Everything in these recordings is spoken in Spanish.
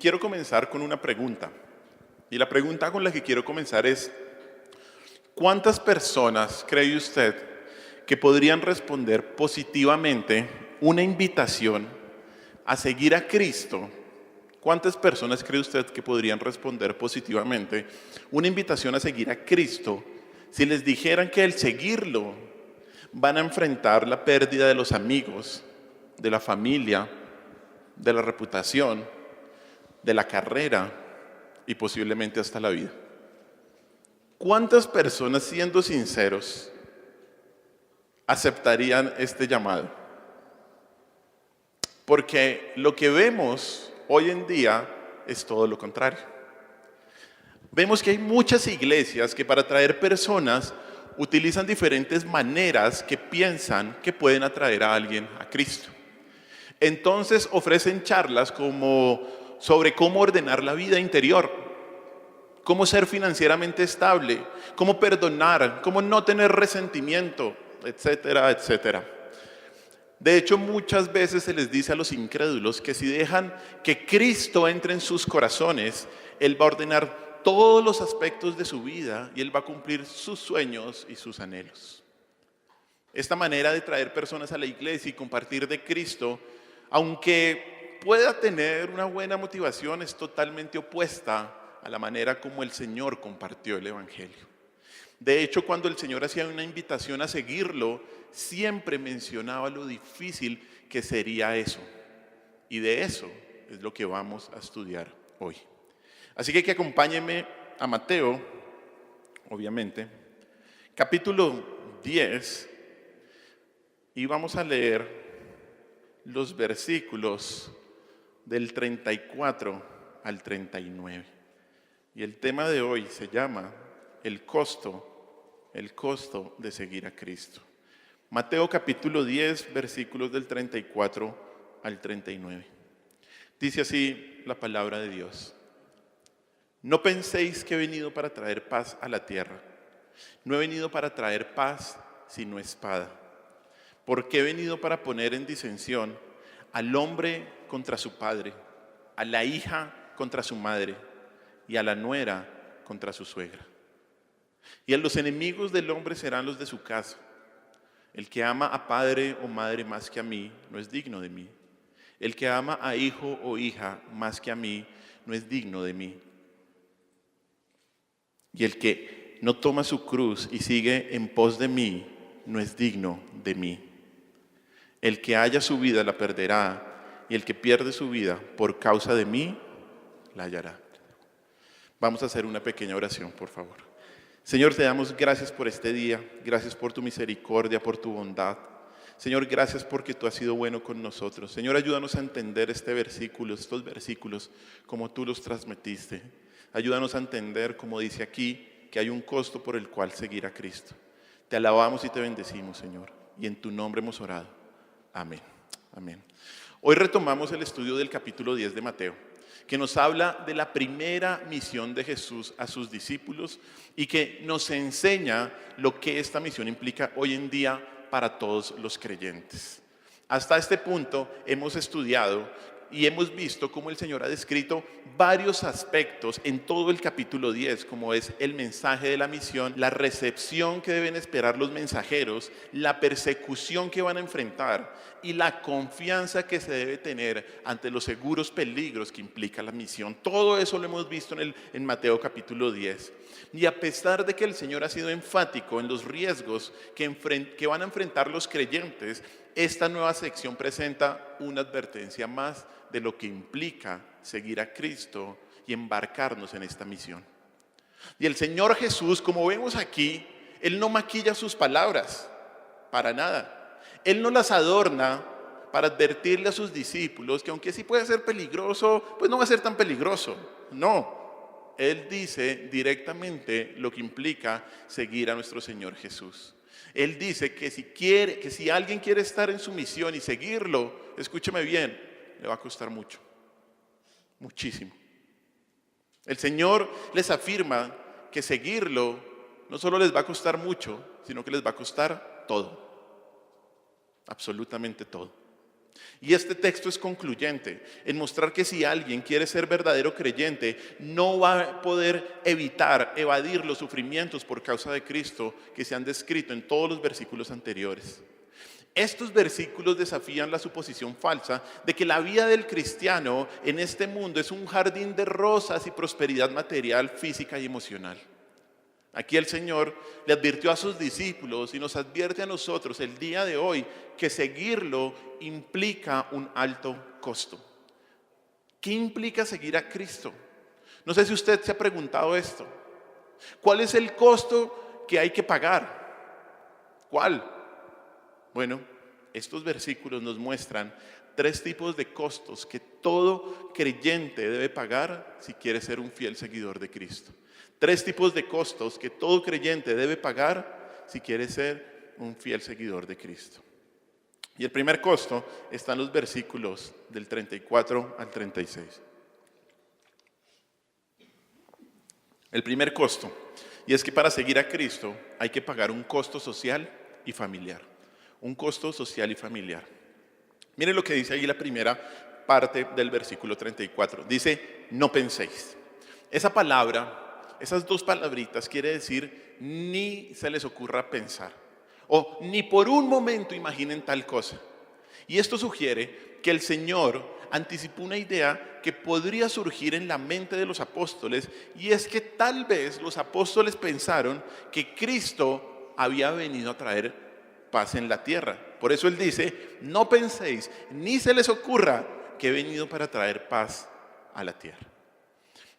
quiero comenzar con una pregunta. Y la pregunta con la que quiero comenzar es, ¿cuántas personas cree usted que podrían responder positivamente una invitación a seguir a Cristo? ¿Cuántas personas cree usted que podrían responder positivamente una invitación a seguir a Cristo si les dijeran que al seguirlo van a enfrentar la pérdida de los amigos, de la familia, de la reputación, de la carrera y posiblemente hasta la vida? ¿Cuántas personas, siendo sinceros, aceptarían este llamado? Porque lo que vemos hoy en día es todo lo contrario. Vemos que hay muchas iglesias que para atraer personas utilizan diferentes maneras que piensan que pueden atraer a alguien a Cristo. Entonces ofrecen charlas sobre cómo ordenar la vida interior, cómo ser financieramente estable, cómo perdonar, cómo no tener resentimiento, etcétera, etcétera. De hecho, muchas veces se les dice a los incrédulos que si dejan que Cristo entre en sus corazones, Él va a ordenar todos los aspectos de su vida y Él va a cumplir sus sueños y sus anhelos. Esta manera de traer personas a la iglesia y compartir de Cristo, aunque pueda tener una buena motivación, es totalmente opuesta a la manera como el Señor compartió el Evangelio. De hecho, cuando el Señor hacía una invitación a seguirlo, siempre mencionaba lo difícil que sería eso. Y de eso es lo que vamos a estudiar hoy. Así que acompáñenme a Mateo, obviamente, capítulo 10, y vamos a leer los versículos del 34 al 39. Y el tema de hoy se llama el costo de seguir a Cristo. Mateo capítulo 10, versículos del 34 al 39. Dice así la palabra de Dios. No penséis que he venido para traer paz a la tierra. No he venido para traer paz, sino espada. Porque he venido para poner en disensión al hombre contra su padre, a la hija contra su madre y a la nuera contra su suegra. Y a los enemigos del hombre serán los de su casa. El que ama a padre o madre más que a mí, no es digno de mí. El que ama a hijo o hija más que a mí, no es digno de mí. Y el que no toma su cruz y sigue en pos de mí, no es digno de mí. El que haya su vida la perderá, y el que pierde su vida por causa de mí, la hallará. Vamos a hacer una pequeña oración, por favor. Señor, te damos gracias por este día, gracias por tu misericordia, por tu bondad. Señor, gracias porque tú has sido bueno con nosotros. Señor, ayúdanos a entender estos versículos, como tú los transmitiste. Ayúdanos a entender, como dice aquí, que hay un costo por el cual seguir a Cristo. Te alabamos y te bendecimos, Señor, y en tu nombre hemos orado. Amén. Amén. Hoy retomamos el estudio del capítulo 10 de Mateo, que nos habla de la primera misión de Jesús a sus discípulos y que nos enseña lo que esta misión implica hoy en día para todos los creyentes. Hasta este punto hemos estudiado y hemos visto cómo el Señor ha descrito varios aspectos en todo el capítulo 10, como es el mensaje de la misión, la recepción que deben esperar los mensajeros, la persecución que van a enfrentar y la confianza que se debe tener ante los seguros peligros que implica la misión. Todo eso lo hemos visto en Mateo capítulo 10. Y a pesar de que el Señor ha sido enfático en los riesgos que van a enfrentar los creyentes, esta nueva sección presenta una advertencia más de lo que implica seguir a Cristo y embarcarnos en esta misión. Y el Señor Jesús, como vemos aquí, Él no maquilla sus palabras, para nada. Él no las adorna para advertirle a sus discípulos que aunque sí puede ser peligroso, pues no va a ser tan peligroso. No, Él dice directamente lo que implica seguir a nuestro Señor Jesús. Él dice que si alguien quiere estar en su misión y seguirlo, escúcheme bien, le va a costar mucho, muchísimo. El Señor les afirma que seguirlo no solo les va a costar mucho, sino que les va a costar todo, absolutamente todo. Y este texto es concluyente en mostrar que si alguien quiere ser verdadero creyente, no va a poder evadir los sufrimientos por causa de Cristo que se han descrito en todos los versículos anteriores. Estos versículos desafían la suposición falsa de que la vida del cristiano en este mundo es un jardín de rosas y prosperidad material, física y emocional. Aquí el Señor le advirtió a sus discípulos y nos advierte a nosotros el día de hoy que seguirlo implica un alto costo. ¿Qué implica seguir a Cristo? No sé si usted se ha preguntado esto. ¿Cuál es el costo que hay que pagar? ¿Cuál? Bueno, estos versículos nos muestran 3 tipos de costos que todo creyente debe pagar si quiere ser un fiel seguidor de Cristo. 3 tipos de costos que todo creyente debe pagar si quiere ser un fiel seguidor de Cristo. Y el primer costo está en los versículos del 34 al 36. El primer costo, y es que para seguir a Cristo hay que pagar un costo social y familiar. Un costo social y familiar. Miren lo que dice ahí la primera parte del versículo 34. Dice, no penséis. Esa palabra, esas 2 palabritas quiere decir, ni se les ocurra pensar. O ni por un momento imaginen tal cosa. Y esto sugiere que el Señor anticipó una idea que podría surgir en la mente de los apóstoles, y es que tal vez los apóstoles pensaron que Cristo había venido a traer paz en la tierra. Por eso Él dice, no penséis, ni se les ocurra que he venido para traer paz a la tierra.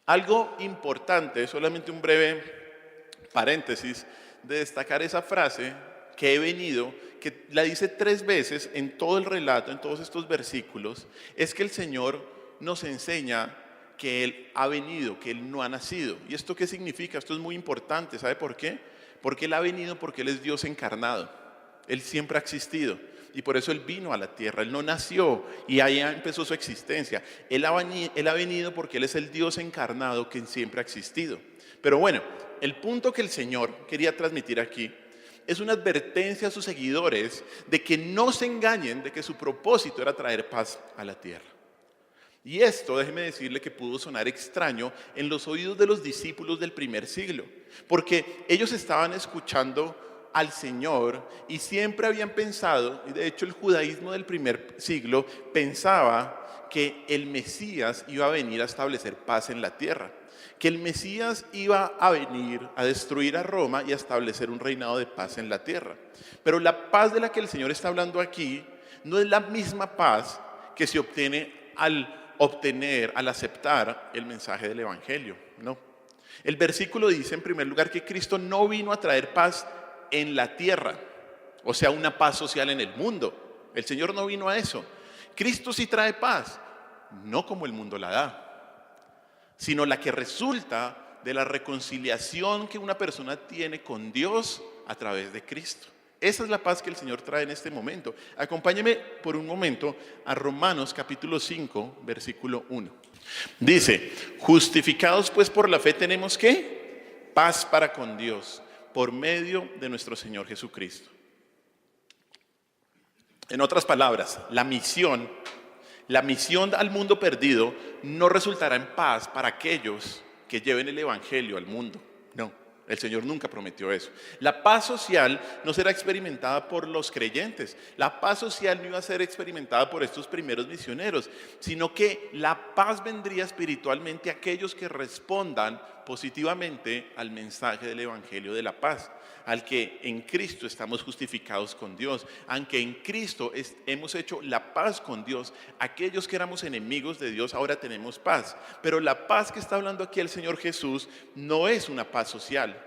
Algo importante, solamente un breve paréntesis, de destacar esa frase, que he venido, que la dice 3 veces en todo el relato, en todos estos versículos, es que el Señor nos enseña que Él ha venido, que Él no ha nacido. ¿Y esto qué significa? Esto es muy importante, ¿sabe por qué? Porque Él ha venido porque Él es Dios encarnado. Él siempre ha existido y por eso Él vino a la tierra. Él no nació y ahí empezó su existencia. Él ha venido porque Él es el Dios encarnado que siempre ha existido. Pero bueno, el punto que el Señor quería transmitir aquí es una advertencia a sus seguidores de que no se engañen de que su propósito era traer paz a la tierra. Y esto, déjeme decirle que pudo sonar extraño en los oídos de los discípulos del primer siglo, porque ellos estaban escuchando al Señor y siempre habían pensado, y de hecho el judaísmo del primer siglo pensaba que el Mesías iba a venir a establecer paz en la tierra, que el Mesías iba a venir a destruir a Roma y a establecer un reinado de paz en la tierra. Pero la paz de la que el Señor está hablando aquí no es la misma paz que se obtiene al aceptar el mensaje del Evangelio, no. El versículo dice en primer lugar que Cristo no vino a traer paz en la tierra, o sea, una paz social en el mundo. El Señor no vino a eso. Cristo sí trae paz, no como el mundo la da, sino la que resulta de la reconciliación que una persona tiene con Dios a través de Cristo. Esa es la paz que el Señor trae en este momento. Acompáñeme por un momento a Romanos capítulo 5, versículo 1. Dice, justificados pues por la fe tenemos ¿qué? Paz para con Dios, por medio de nuestro Señor Jesucristo. En otras palabras, la misión al mundo perdido no resultará en paz para aquellos que lleven el Evangelio al mundo. No, el Señor nunca prometió eso. La paz social no será experimentada por los creyentes. La paz social no iba a ser experimentada por estos primeros misioneros, sino que la paz vendría espiritualmente a aquellos que respondan positivamente al mensaje del Evangelio de la paz, al que en Cristo estamos justificados con Dios, aunque en Cristo hemos hecho la paz con Dios. Aquellos que éramos enemigos de Dios ahora tenemos paz, pero la paz que está hablando aquí el Señor Jesús no es una paz social.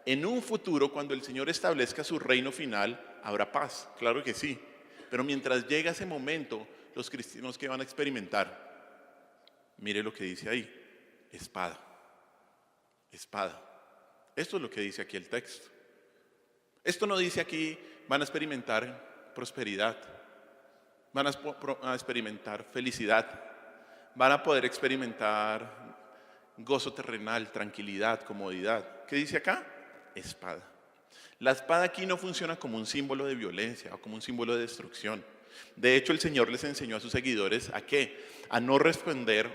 En un futuro, cuando el Señor establezca su reino final, habrá paz, claro que sí, pero mientras llega ese momento, los cristianos que van a experimentar, mire lo que dice ahí, espada. Espada. Esto es lo que dice aquí el texto. Esto no dice aquí van a experimentar prosperidad, van a experimentar felicidad, van a poder experimentar gozo terrenal, tranquilidad, comodidad. ¿Qué dice acá? Espada. La espada aquí no funciona como un símbolo de violencia o como un símbolo de destrucción. De hecho, el Señor les enseñó a sus seguidores ¿a qué? A no responder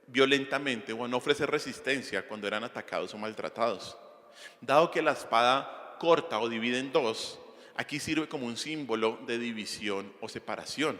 violentamente o a no ofrecer resistencia cuando eran atacados o maltratados. Dado que la espada corta o divide en dos, aquí sirve como un símbolo de división o separación.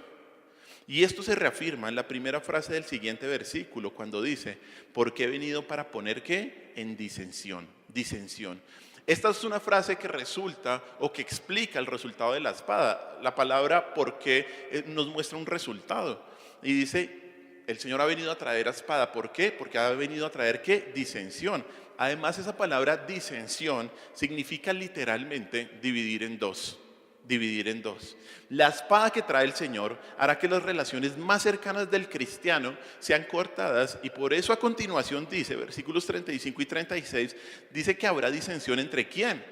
Y esto se reafirma en la primera frase del siguiente versículo, cuando dice, porque he venido para poner ¿qué? En disensión, disensión. Esta es una frase que resulta o que explica el resultado de la espada. La palabra por qué nos muestra un resultado. Y dice, el Señor ha venido a traer espada. ¿Por qué? Porque ha venido a traer ¿qué? Disensión. Además, esa palabra disensión significa literalmente dividir en dos. Dividir en dos. La espada que trae el Señor hará que las relaciones más cercanas del cristiano sean cortadas, y por eso a continuación dice, versículos 35 y 36, dice que habrá disensión entre ¿quién?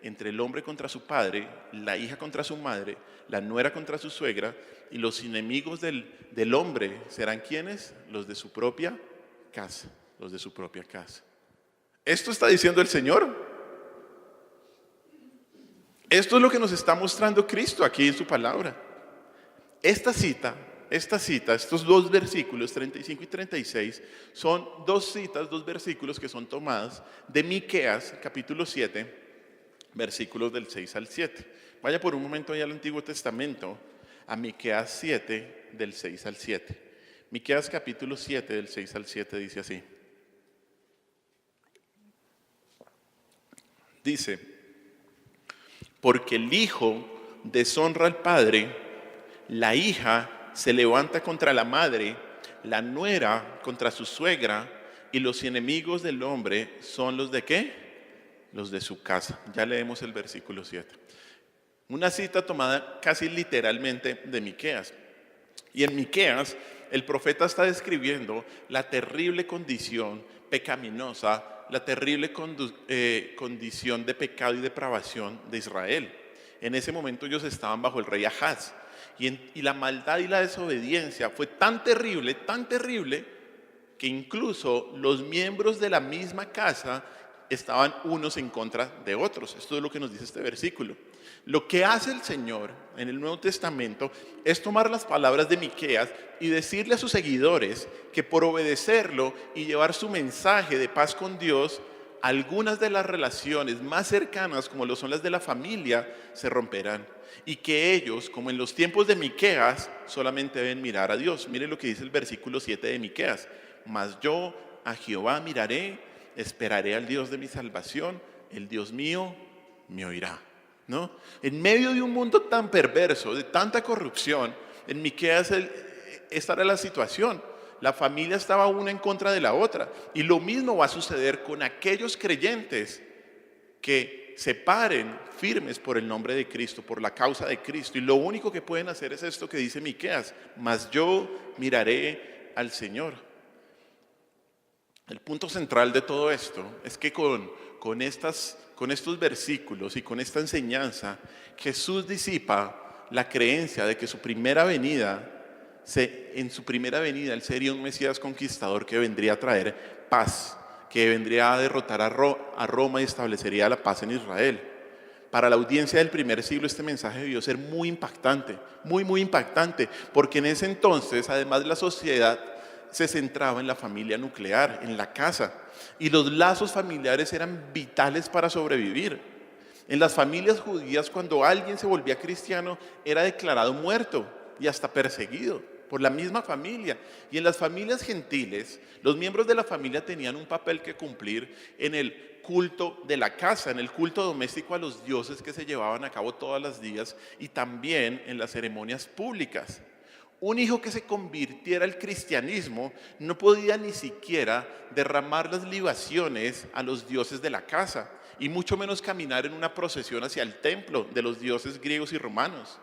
Entre el hombre contra su padre, la hija contra su madre, la nuera contra su suegra, y los enemigos del hombre serán ¿quiénes? Los de su propia casa, los de su propia casa. Esto está diciendo el Señor. Esto es lo que nos está mostrando Cristo aquí en su palabra. Esta cita, estos dos versículos, 35 y 36, son dos citas, dos versículos que son tomadas de Miqueas, capítulo 7, versículos del 6 al 7. Vaya por un momento allá al Antiguo Testamento, a Miqueas 7, del 6 al 7. Miqueas capítulo 7, del 6 al 7, dice así. Dice, porque el hijo deshonra al padre, la hija se levanta contra la madre, la nuera contra su suegra, y los enemigos del hombre son los de ¿qué? Los de su casa. Ya leemos el versículo 7. Una cita tomada casi literalmente de Miqueas. Y en Miqueas el profeta está describiendo la terrible condición pecaminosa, la terrible condición de pecado y depravación de Israel. En ese momento ellos estaban bajo el rey Ahaz. Y la maldad y la desobediencia fue tan terrible, que incluso los miembros de la misma casa estaban unos en contra de otros. Esto es lo que nos dice este versículo. Lo que hace el Señor en el Nuevo Testamento es tomar las palabras de Miqueas y decirle a sus seguidores que por obedecerlo y llevar su mensaje de paz con Dios, algunas de las relaciones más cercanas, como lo son las de la familia, se romperán. Y que ellos, como en los tiempos de Miqueas, solamente deben mirar a Dios. Mire lo que dice el versículo 7 de Miqueas. Mas yo a Jehová miraré, esperaré al Dios de mi salvación, el Dios mío me oirá. ¿No? En medio de un mundo tan perverso, de tanta corrupción, en Miqueas esta era la situación. La familia estaba una en contra de la otra. Y lo mismo va a suceder con aquellos creyentes que se paren firmes por el nombre de Cristo, por la causa de Cristo. Y lo único que pueden hacer es esto que dice Miqueas: mas yo miraré al Señor. El punto central de todo esto es que con estos versículos y con esta enseñanza, Jesús disipa la creencia de que en su primera venida Él sería un Mesías conquistador que vendría a traer paz, que vendría a derrotar a Roma y establecería la paz en Israel. Para la audiencia del primer siglo este mensaje debió ser muy impactante, muy impactante, porque en ese entonces, además, la sociedad se centraba en la familia nuclear, en la casa, y los lazos familiares eran vitales para sobrevivir. En las familias judías, cuando alguien se volvía cristiano, era declarado muerto y hasta perseguido por la misma familia. Y en las familias gentiles, los miembros de la familia tenían un papel que cumplir en el culto de la casa, en el culto doméstico a los dioses que se llevaban a cabo todos los días, y también en las ceremonias públicas. Un hijo que se convirtiera al cristianismo no podía ni siquiera derramar las libaciones a los dioses de la casa, y mucho menos caminar en una procesión hacia el templo de los dioses griegos y romanos.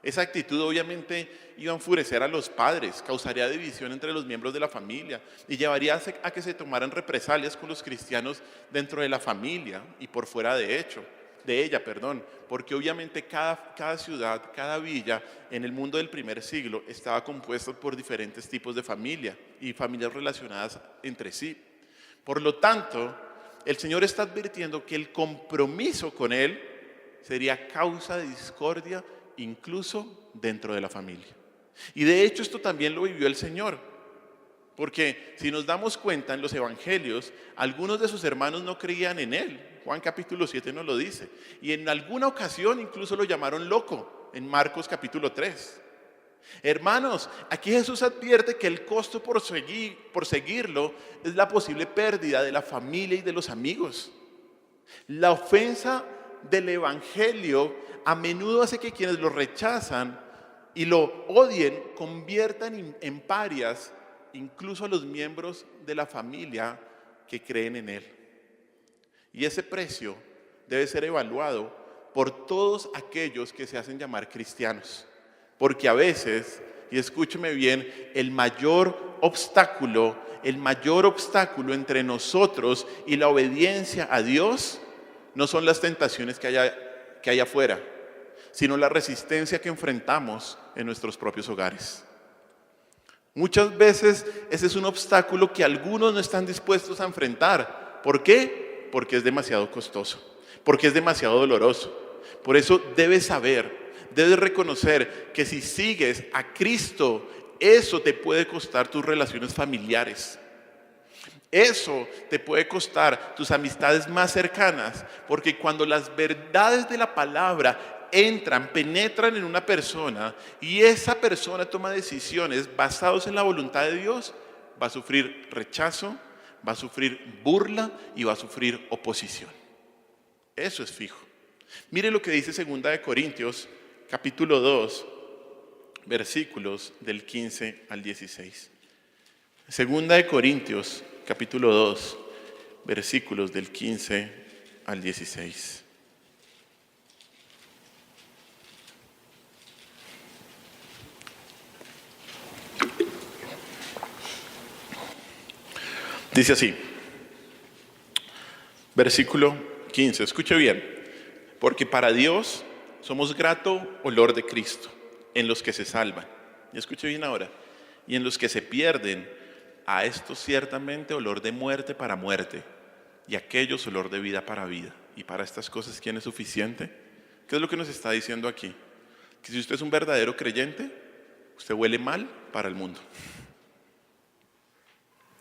Esa actitud obviamente iba a enfurecer a los padres, causaría división entre los miembros de la familia y llevaría a que se tomaran represalias con los cristianos dentro de la familia y por fuera de ella, porque obviamente cada ciudad, cada villa en el mundo del primer siglo estaba compuesta por diferentes tipos de familia y familias relacionadas entre sí. Por lo tanto, el Señor está advirtiendo que el compromiso con Él sería causa de discordia incluso dentro de la familia. Y de hecho esto también lo vivió el Señor, porque si nos damos cuenta en los evangelios, algunos de sus hermanos no creían en Él. Juan capítulo 7 nos lo dice. Y en alguna ocasión incluso lo llamaron loco, en Marcos capítulo 3. Hermanos, aquí Jesús advierte que el costo por seguirlo es la posible pérdida de la familia y de los amigos. La ofensa del evangelio a menudo hace que quienes lo rechazan y lo odien conviertan en parias incluso a los miembros de la familia que creen en Él. Y ese precio debe ser evaluado por todos aquellos que se hacen llamar cristianos. Porque a veces, y escúcheme bien, el mayor obstáculo entre nosotros y la obediencia a Dios no son las tentaciones que hay afuera, sino la resistencia que enfrentamos en nuestros propios hogares. Muchas veces ese es un obstáculo que algunos no están dispuestos a enfrentar. ¿Por qué? Porque es demasiado costoso, porque es demasiado doloroso. Por eso debes reconocer que si sigues a Cristo, eso te puede costar tus relaciones familiares. Eso te puede costar tus amistades más cercanas, porque cuando las verdades de la palabra penetran en una persona y esa persona toma decisiones basadas en la voluntad de Dios, va a sufrir rechazo, va a sufrir burla y va a sufrir oposición. Eso es fijo. Mire lo que dice 2 de Corintios, capítulo 2, versículos del 15 al 16. 2 de Corintios, capítulo 2, versículos del 15 al 16. Dice así, versículo 15, escuche bien. Porque para Dios somos grato olor de Cristo en los que se salvan. Y escuche bien ahora. Y en los que se pierden, a estos ciertamente olor de muerte para muerte, y a aquellos olor de vida para vida. Y para estas cosas, ¿quién es suficiente? ¿Qué es lo que nos está diciendo aquí? Que si usted es un verdadero creyente, usted huele mal para el mundo.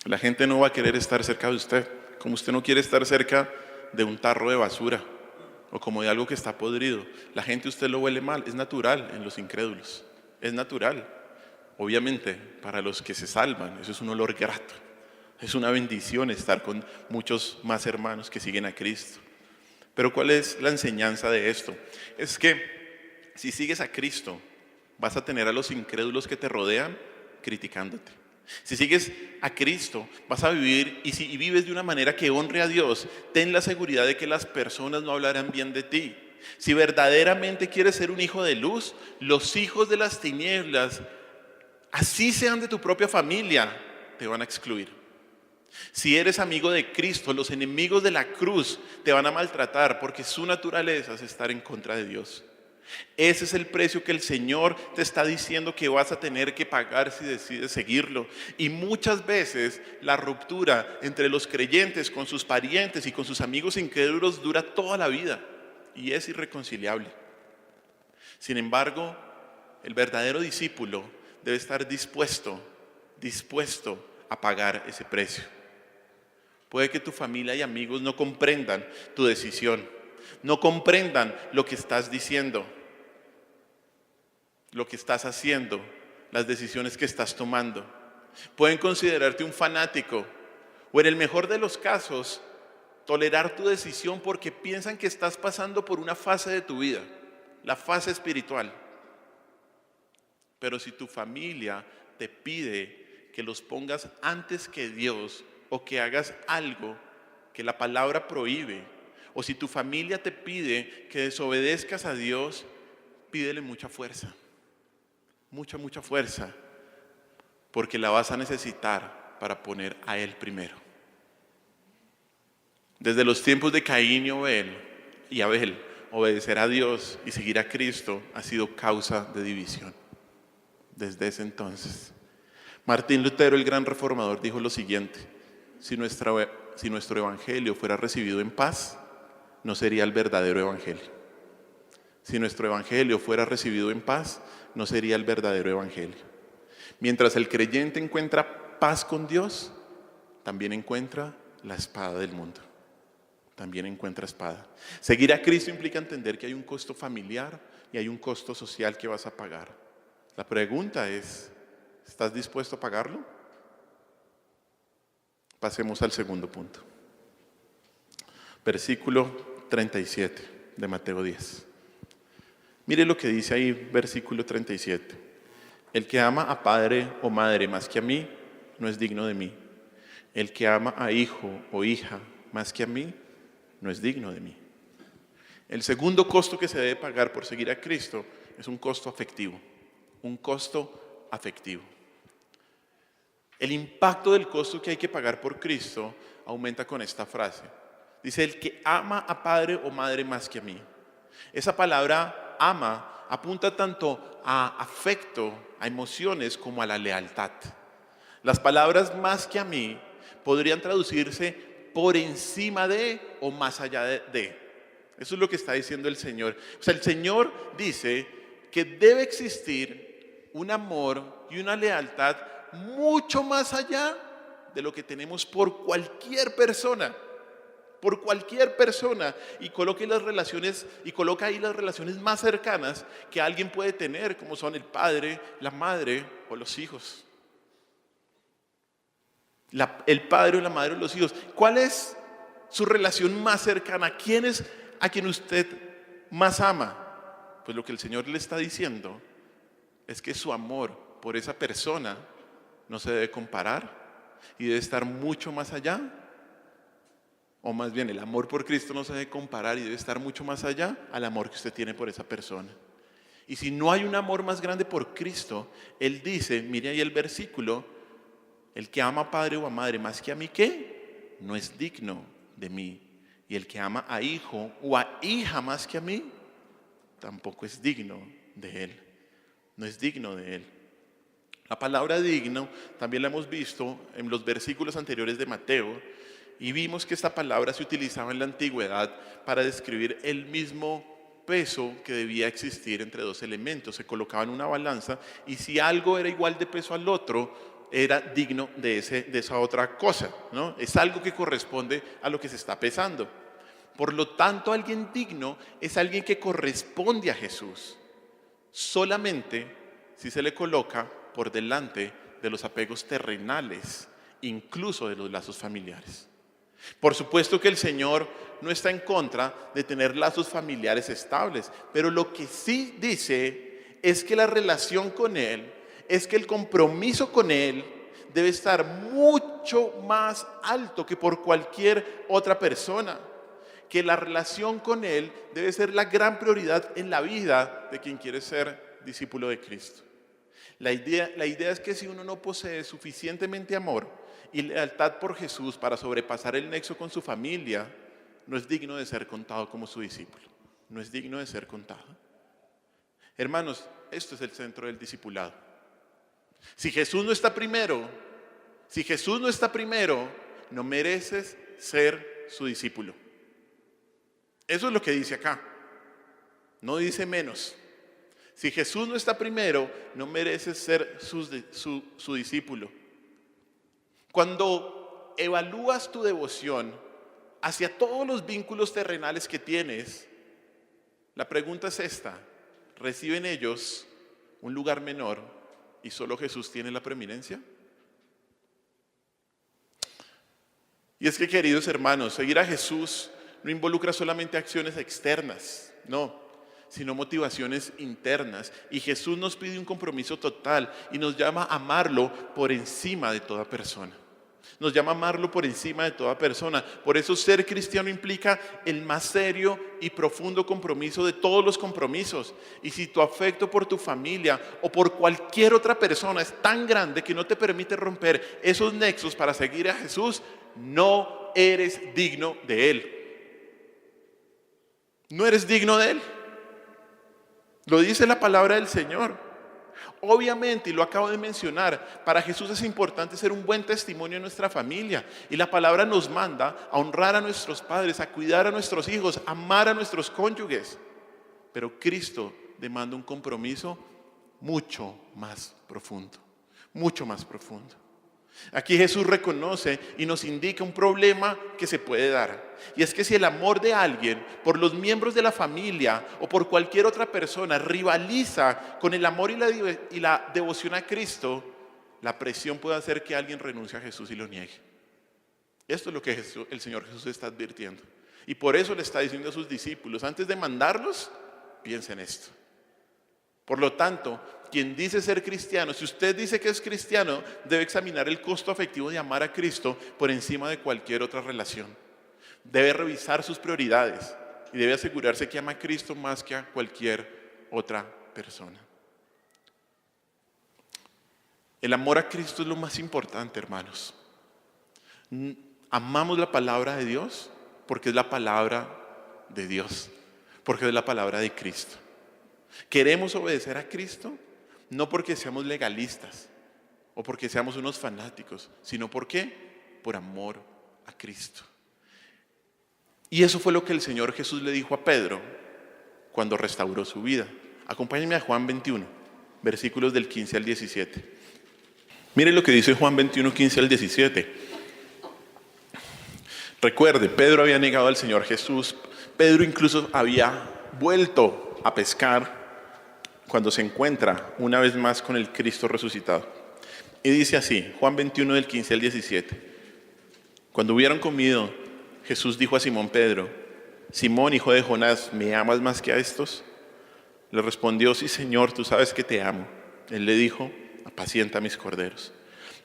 La gente no va a querer estar cerca de usted, como usted no quiere estar cerca de un tarro de basura o como de algo que está podrido. La gente usted lo huele mal, es natural en los incrédulos, es natural. Obviamente para los que se salvan, eso es un olor grato, es una bendición estar con muchos más hermanos que siguen a Cristo. Pero ¿cuál es la enseñanza de esto? Es que si sigues a Cristo, vas a tener a los incrédulos que te rodean criticándote. Si sigues a Cristo, vas a vivir, y si vives de una manera que honre a Dios, ten la seguridad de que las personas no hablarán bien de ti. Si verdaderamente quieres ser un hijo de luz, los hijos de las tinieblas, así sean de tu propia familia, te van a excluir. Si eres amigo de Cristo, los enemigos de la cruz te van a maltratar, porque su naturaleza es estar en contra de Dios. Ese es el precio que el Señor te está diciendo que vas a tener que pagar si decides seguirlo. Y muchas veces la ruptura entre los creyentes con sus parientes y con sus amigos incrédulos dura toda la vida y es irreconciliable. Sin embargo, el verdadero discípulo debe estar dispuesto a pagar ese precio. Puede que tu familia y amigos no comprendan tu decisión, no comprendan lo que estás diciendo, lo que estás haciendo, las decisiones que estás tomando. Pueden considerarte un fanático o, en el mejor de los casos, tolerar tu decisión porque piensan que estás pasando por una fase de tu vida, la fase espiritual. Pero si tu familia te pide que los pongas antes que Dios o que hagas algo que la palabra prohíbe, o si tu familia te pide que desobedezcas a Dios, pídele mucha fuerza. Mucha fuerza, porque la vas a necesitar para poner a Él primero. Desde los tiempos de Caín y Abel, obedecer a Dios y seguir a Cristo ha sido causa de división. Desde ese entonces, Martín Lutero, el gran reformador, dijo lo siguiente: si nuestro evangelio fuera recibido en paz, no sería el verdadero evangelio. Si nuestro evangelio fuera recibido en paz, no sería el verdadero evangelio. Mientras el creyente encuentra paz con Dios, también encuentra la espada del mundo. También encuentra espada. Seguir a Cristo implica entender que hay un costo familiar y hay un costo social que vas a pagar. La pregunta es, ¿estás dispuesto a pagarlo? Pasemos al segundo punto. Versículo 37 de Mateo 10. Mire lo que dice ahí, versículo 37. El que ama a padre o madre más que a mí, no es digno de mí. El que ama a hijo o hija más que a mí, no es digno de mí. El segundo costo que se debe pagar por seguir a Cristo es un costo afectivo. Un costo afectivo. El impacto del costo que hay que pagar por Cristo aumenta con esta frase. Dice, el que ama a padre o madre más que a mí. Esa palabra ama apunta tanto a afecto, a emociones, como a la lealtad. Las palabras más que a mí podrían traducirse por encima de o más allá de. Eso es lo que está diciendo el Señor. O sea, el Señor dice que debe existir un amor y una lealtad mucho más allá de lo que tenemos por cualquier persona. Por cualquier persona, y coloca ahí las relaciones más cercanas que alguien puede tener, como son el padre, la madre o los hijos. El padre o la madre o los hijos. ¿Cuál es su relación más cercana? ¿Quién es a quien usted más ama? Pues lo que el Señor le está diciendo es que su amor por esa persona no se debe comparar y debe estar mucho más allá. O más bien, el amor por Cristo no se debe comparar y debe estar mucho más allá al amor que usted tiene por esa persona. Y si no hay un amor más grande por Cristo, Él dice, mire ahí el versículo, el que ama a padre o a madre más que a mí, ¿qué? No es digno de mí. Y el que ama a hijo o a hija más que a mí, tampoco es digno de Él. No es digno de Él. La palabra digno también la hemos visto en los versículos anteriores de Mateo. Y vimos que esta palabra se utilizaba en la antigüedad para describir el mismo peso que debía existir entre dos elementos. Se colocaba en una balanza y si algo era igual de peso al otro, era digno de esa otra cosa, ¿no? Es algo que corresponde a lo que se está pesando. Por lo tanto, alguien digno es alguien que corresponde a Jesús. Solamente si se le coloca por delante de los apegos terrenales, incluso de los lazos familiares. Por supuesto que el Señor no está en contra de tener lazos familiares estables, pero lo que sí dice es que la relación con Él, es que el compromiso con Él debe estar mucho más alto que por cualquier otra persona, que la relación con Él debe ser la gran prioridad en la vida de quien quiere ser discípulo de Cristo. La idea es que si uno no posee suficientemente amor y lealtad por Jesús para sobrepasar el nexo con su familia, no es digno de ser contado como su discípulo. No es digno de ser contado. Hermanos, esto es el centro del discipulado. Si Jesús no está primero, no mereces ser su discípulo. Eso es lo que dice acá. No dice menos. Si Jesús no está primero, no mereces ser su discípulo. Cuando evalúas tu devoción hacia todos los vínculos terrenales que tienes, la pregunta es esta: ¿reciben ellos un lugar menor y solo Jesús tiene la preeminencia? Y es que, queridos hermanos, seguir a Jesús no involucra solamente acciones externas, no, sino motivaciones internas. Y Jesús nos pide un compromiso total y nos llama a amarlo por encima de toda persona. Nos llama a amarlo por encima de toda persona. Por eso ser cristiano implica el más serio y profundo compromiso de todos los compromisos. Y si tu afecto por tu familia o por cualquier otra persona es tan grande que no te permite romper esos nexos para seguir a Jesús, no eres digno de Él. No eres digno de Él. Lo dice la palabra del Señor. Obviamente, y lo acabo de mencionar, para Jesús es importante ser un buen testimonio en nuestra familia. Y la palabra nos manda a honrar a nuestros padres, a cuidar a nuestros hijos, a amar a nuestros cónyuges. Pero Cristo demanda un compromiso mucho más profundo, mucho más profundo. Aquí Jesús reconoce y nos indica un problema que se puede dar. Y es que si el amor de alguien por los miembros de la familia o por cualquier otra persona rivaliza con el amor y la devoción a Cristo, la presión puede hacer que alguien renuncie a Jesús y lo niegue. Esto es lo que el Señor Jesús está advirtiendo. Y por eso le está diciendo a sus discípulos, antes de mandarlos, piensen en esto. Por lo tanto, quien dice ser cristiano, si usted dice que es cristiano, debe examinar el costo afectivo de amar a Cristo por encima de cualquier otra relación. Debe revisar sus prioridades y debe asegurarse que ama a Cristo más que a cualquier otra persona. El amor a Cristo es lo más importante, hermanos. Amamos la palabra de Dios porque es la palabra de Dios, porque es la palabra de Cristo. Queremos obedecer a Cristo no porque seamos legalistas o porque seamos unos fanáticos, sino porque por amor a Cristo. Y eso fue lo que el Señor Jesús le dijo a Pedro cuando restauró su vida. Acompáñenme a Juan 21, versículos del 15 al 17. Miren lo que dice Juan 21, 15 al 17. Recuerde, Pedro había negado al Señor Jesús. Pedro incluso había vuelto a pescar cuando se encuentra una vez más con el Cristo resucitado. Y dice así, Juan 21 del 15 al 17. Cuando hubieron comido, Jesús dijo a Simón Pedro: Simón, hijo de Jonás, ¿me amas más que a estos? Le respondió: sí, Señor, tú sabes que te amo. Él le dijo: apacienta mis corderos.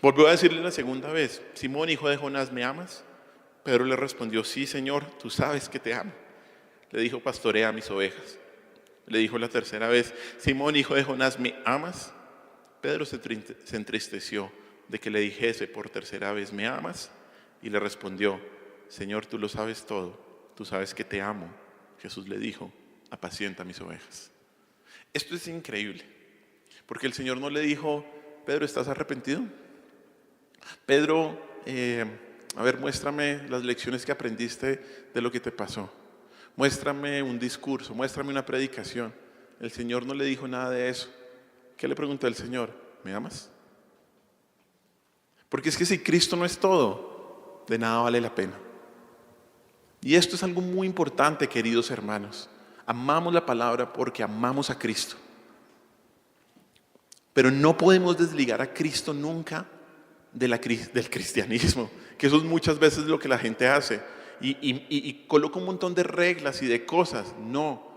Volvió a decirle la segunda vez: Simón, hijo de Jonás, ¿me amas? Pedro le respondió: sí, Señor, tú sabes que te amo. Le dijo: pastorea mis ovejas. Le dijo la tercera vez: Simón, hijo de Jonás, ¿me amas? Pedro se entristeció de que le dijese por tercera vez: ¿me amas? Y le respondió: Señor, tú lo sabes todo, tú sabes que te amo. Jesús le dijo: apacienta mis ovejas. Esto es increíble, porque el Señor no le dijo: Pedro, ¿estás arrepentido? Pedro, muéstrame las lecciones que aprendiste de lo que te pasó. Muéstrame un discurso, muéstrame una predicación. El Señor no le dijo nada de eso. ¿Qué le preguntó el Señor? ¿Me amas? Porque es que si Cristo no es todo, de nada vale la pena. Y esto es algo muy importante, queridos hermanos. Amamos la palabra porque amamos a Cristo. Pero no podemos desligar a Cristo nunca del cristianismo, que eso es muchas veces lo que la gente hace. Y coloca un montón de reglas y de cosas. No,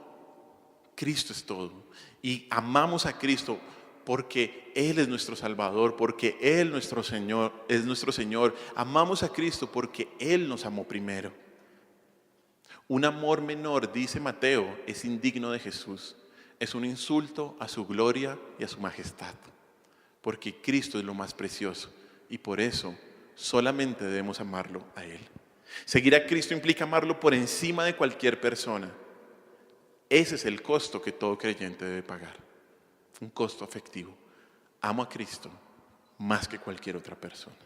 Cristo es todo. Y amamos a Cristo porque Él es nuestro Salvador, porque Él es nuestro Señor. Amamos a Cristo porque Él nos amó primero. Un amor menor, dice Mateo, es indigno de Jesús. Es un insulto a su gloria y a su majestad. Porque Cristo es lo más precioso y por eso solamente debemos amarlo a Él. Seguir a Cristo implica amarlo por encima de cualquier persona. Ese es el costo que todo creyente debe pagar. Un costo afectivo. Amo a Cristo más que cualquier otra persona.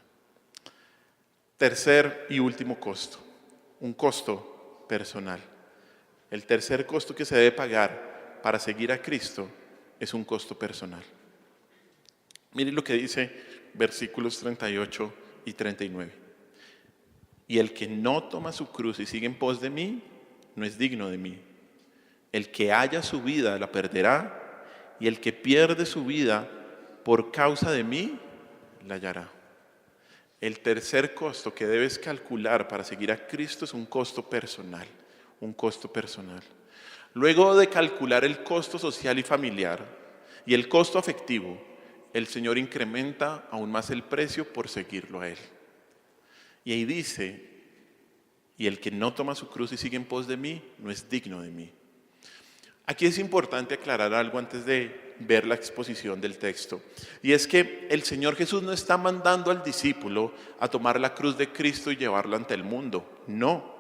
Tercer y último costo. Un costo personal. El tercer costo que se debe pagar para seguir a Cristo es un costo personal. Miren lo que dice versículos 38 y 39. Y el que no toma su cruz y sigue en pos de mí, no es digno de mí. El que haya su vida la perderá, y el que pierde su vida por causa de mí, la hallará. El tercer costo que debes calcular para seguir a Cristo es un costo personal. Un costo personal. Luego de calcular el costo social y familiar y el costo afectivo, el Señor incrementa aún más el precio por seguirlo a Él. Y ahí dice: y el que no toma su cruz y sigue en pos de mí, no es digno de mí. Aquí es importante aclarar algo antes de ver la exposición del texto. Y es que el Señor Jesús no está mandando al discípulo a tomar la cruz de Cristo y llevarla ante el mundo. No.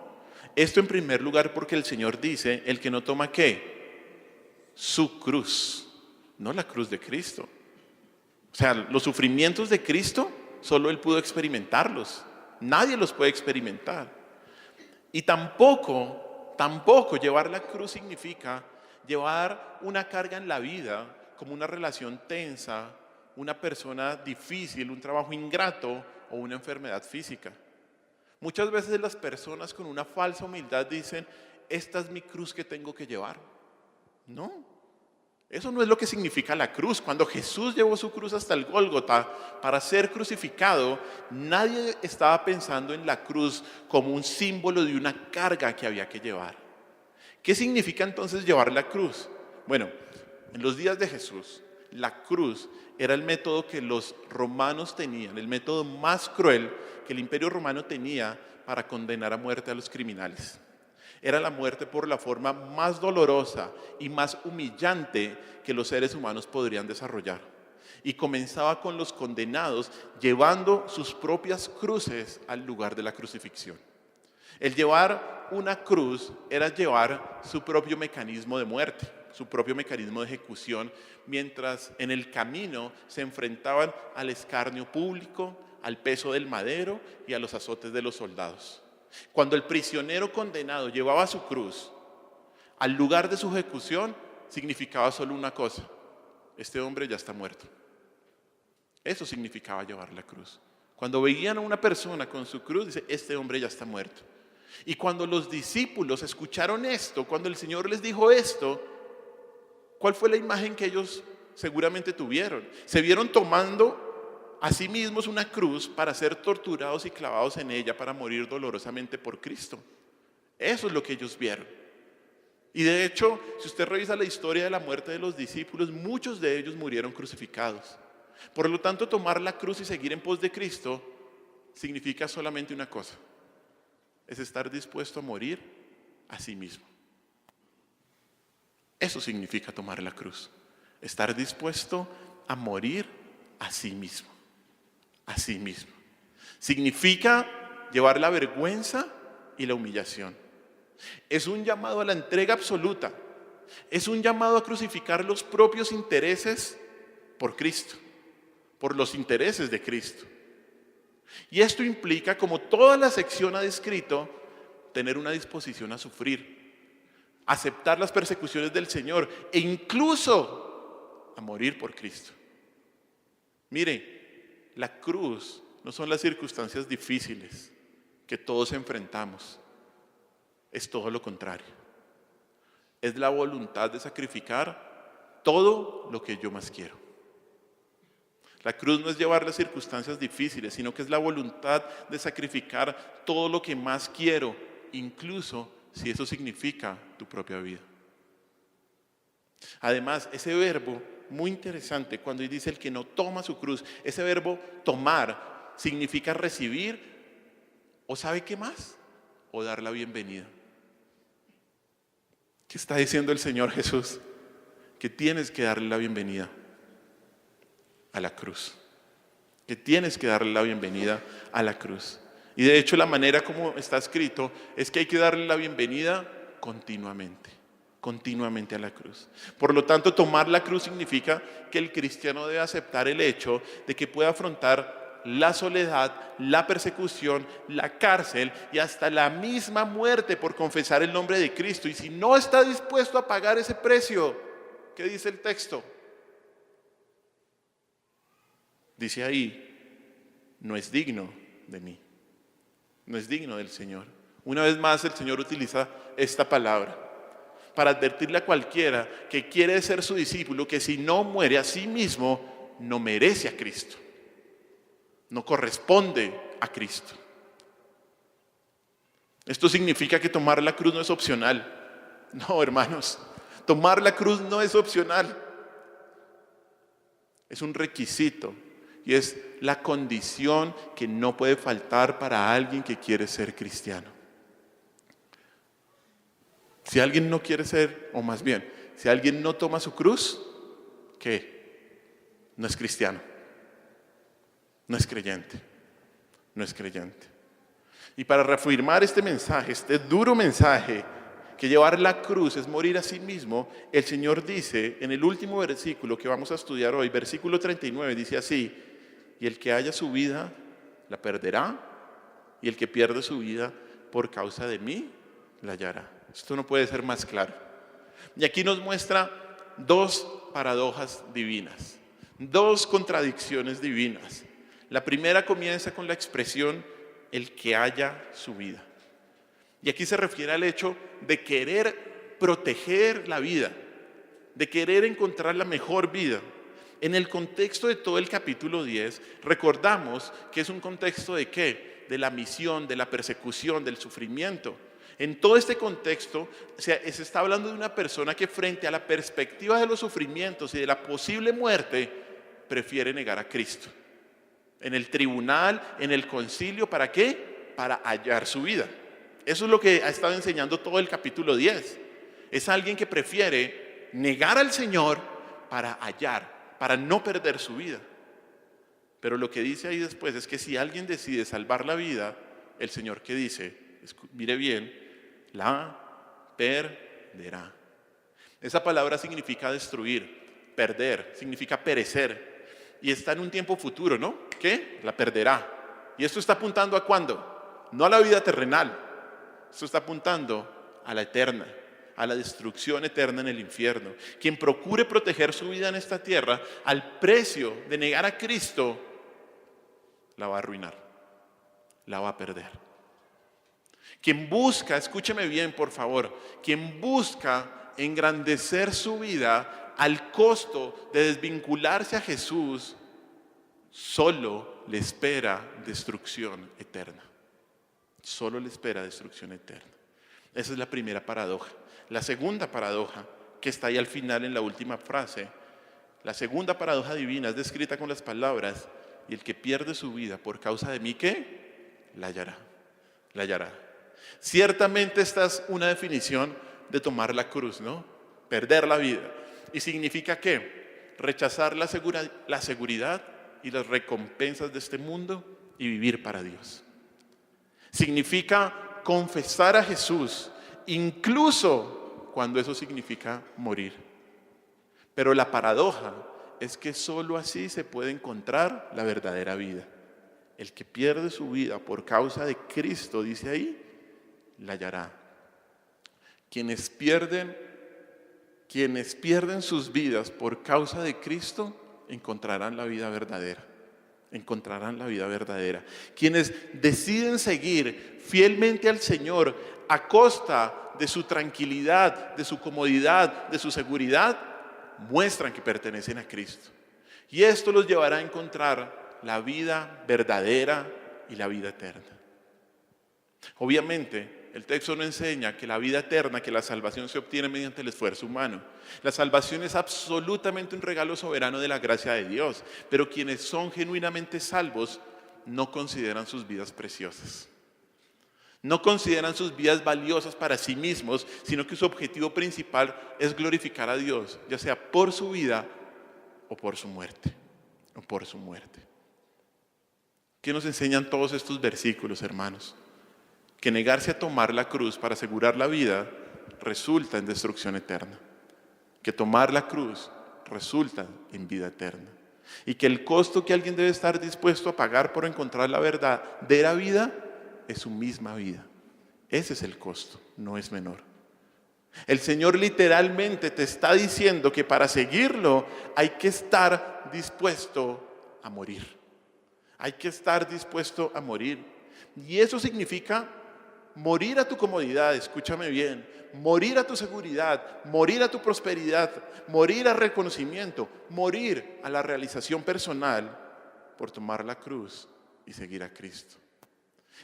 Esto en primer lugar porque el Señor dice: el que no toma ¿qué? Su cruz, no la cruz de Cristo. O sea, los sufrimientos de Cristo solo Él pudo experimentarlos. Nadie los puede experimentar. Y tampoco llevar la cruz significa Llevar una carga en la vida como una relación tensa, una persona difícil, un trabajo ingrato o una enfermedad física. Muchas veces las personas con una falsa humildad dicen, esta es mi cruz que tengo que llevar. No, eso no es lo que significa la cruz. Cuando Jesús llevó su cruz hasta el Gólgota para ser crucificado, nadie estaba pensando en la cruz como un símbolo de una carga que había que llevar. ¿Qué significa entonces llevar la cruz? Bueno, en los días de Jesús, la cruz era el método que los romanos tenían, el método más cruel que el Imperio Romano tenía para condenar a muerte a los criminales. Era la muerte por la forma más dolorosa y más humillante que los seres humanos podrían desarrollar. Y comenzaba con los condenados llevando sus propias cruces al lugar de la crucifixión. El llevar una cruz era llevar su propio mecanismo de muerte, su propio mecanismo de ejecución, mientras en el camino se enfrentaban al escarnio público, al peso del madero y a los azotes de los soldados. Cuando el prisionero condenado llevaba su cruz al lugar de su ejecución, significaba solo una cosa: este hombre ya está muerto. Eso significaba llevar la cruz. Cuando veían a una persona con su cruz, dice, este hombre ya está muerto. Y cuando los discípulos escucharon esto, cuando el Señor les dijo esto, ¿cuál fue la imagen que ellos seguramente tuvieron? Se vieron tomando a sí mismos una cruz para ser torturados y clavados en ella para morir dolorosamente por Cristo. Eso es lo que ellos vieron. Y de hecho, si usted revisa la historia de la muerte de los discípulos, muchos de ellos murieron crucificados. Por lo tanto, tomar la cruz y seguir en pos de Cristo significa solamente una cosa: es estar dispuesto a morir a sí mismo. Eso significa tomar la cruz, estar dispuesto a morir a sí mismo, a sí mismo. Significa llevar la vergüenza y la humillación. Es un llamado a la entrega absoluta, es un llamado a crucificar los propios intereses por Cristo, por los intereses de Cristo. Y esto implica, como toda la sección ha descrito, tener una disposición a sufrir, aceptar las persecuciones del Señor e incluso a morir por Cristo. Mire, la cruz no son las circunstancias difíciles que todos enfrentamos, es todo lo contrario. Es la voluntad de sacrificar todo lo que yo más quiero. La cruz no es llevar las circunstancias difíciles, sino que es la voluntad de sacrificar todo lo que más quiero, incluso si eso significa tu propia vida. Además, ese verbo, muy interesante, cuando dice el que no toma su cruz, ese verbo tomar significa recibir, o ¿sabe qué más? O dar la bienvenida. ¿Qué está diciendo el Señor Jesús? Que tienes que darle la bienvenida a la cruz, que tienes que darle la bienvenida a la cruz. Y de hecho la manera como está escrito es que hay que darle la bienvenida continuamente a la cruz. Por lo tanto, tomar la cruz significa que el cristiano debe aceptar el hecho de que puede afrontar la soledad, la persecución, la cárcel y hasta la misma muerte por confesar el nombre de Cristo. Y si no está dispuesto a pagar ese precio, ¿qué dice el texto? Dice ahí, no es digno de mí, no es digno del Señor. Una vez más el Señor utiliza esta palabra para advertirle a cualquiera que quiere ser su discípulo que si no muere a sí mismo, no merece a Cristo, no corresponde a Cristo. Esto significa que tomar la cruz no es opcional. No, hermanos, tomar la cruz no es opcional, es un requisito. Y es la condición que no puede faltar para alguien que quiere ser cristiano. Si alguien no quiere ser, o más bien, si alguien no toma su cruz, ¿qué? No es cristiano, no es creyente, no es creyente. Y para reafirmar este mensaje, este duro mensaje, que llevar la cruz es morir a sí mismo, el Señor dice en el último versículo que vamos a estudiar hoy, versículo 39, dice así: y el que haya su vida, la perderá, y el que pierde su vida por causa de mí, la hallará. Esto no puede ser más claro. Y aquí nos muestra dos paradojas divinas, dos contradicciones divinas. La primera comienza con la expresión el que haya su vida. Y aquí se refiere al hecho de querer proteger la vida, de querer encontrar la mejor vida. En el contexto de todo el capítulo 10, recordamos que es un contexto de ¿qué? De la misión, de la persecución, del sufrimiento. En todo este contexto se está hablando de una persona que frente a la perspectiva de los sufrimientos y de la posible muerte, prefiere negar a Cristo. En el tribunal, en el concilio, ¿para qué? Para hallar su vida. Eso es lo que ha estado enseñando todo el capítulo 10. Es alguien que prefiere negar al Señor para hallar, para no perder su vida. Pero lo que dice ahí después es que si alguien decide salvar la vida, el Señor, ¿qué dice? Mire bien, la perderá. Esa palabra significa destruir, perder, significa perecer. Y está en un tiempo futuro, ¿no? ¿Qué? La perderá. ¿Y esto está apuntando a cuándo? No a la vida terrenal. Esto está apuntando a la eterna, a la destrucción eterna en el infierno. Quien procure proteger su vida en esta tierra, al precio de negar a Cristo, la va a arruinar, la va a perder. Quien busca, escúcheme bien por favor, quien busca engrandecer su vida al costo de desvincularse a Jesús, solo le espera destrucción eterna. Solo le espera destrucción eterna. Esa es la primera paradoja. La segunda paradoja, que está ahí al final en la última frase, la segunda paradoja divina es descrita con las palabras: y el que pierde su vida por causa de mí, ¿qué? La hallará. La hallará. Ciertamente esta es una definición de tomar la cruz, ¿no? Perder la vida. ¿Y significa qué? Rechazar la seguridad y las recompensas de este mundo y vivir para Dios. Significa confesar a Jesús, incluso cuando eso significa morir. Pero la paradoja es que solo así se puede encontrar la verdadera vida. El que pierde su vida por causa de Cristo, dice ahí, la hallará. Quienes pierden sus vidas por causa de Cristo, encontrarán la vida verdadera. Encontrarán la vida verdadera. Quienes deciden seguir fielmente al Señor a costa de su tranquilidad, de su comodidad, de su seguridad, muestran que pertenecen a Cristo. Y esto los llevará a encontrar la vida verdadera y la vida eterna. Obviamente, el texto no enseña que la vida eterna, que la salvación se obtiene mediante el esfuerzo humano. La salvación es absolutamente un regalo soberano de la gracia de Dios, pero quienes son genuinamente salvos no consideran sus vidas preciosas. No consideran sus vidas valiosas para sí mismos, sino que su objetivo principal es glorificar a Dios, ya sea por su vida o por su muerte. ¿Qué nos enseñan todos estos versículos, hermanos? Que negarse a tomar la cruz para asegurar la vida resulta en destrucción eterna. Que tomar la cruz resulta en vida eterna. Y que el costo que alguien debe estar dispuesto a pagar por encontrar la verdadera vida es su misma vida. Ese es el costo, no es menor. El Señor literalmente te está diciendo que para seguirlo hay que estar dispuesto a morir. Hay que estar dispuesto a morir. Y eso significa morir a tu comodidad, escúchame bien, morir a tu seguridad, morir a tu prosperidad, morir al reconocimiento, morir a la realización personal por tomar la cruz y seguir a Cristo.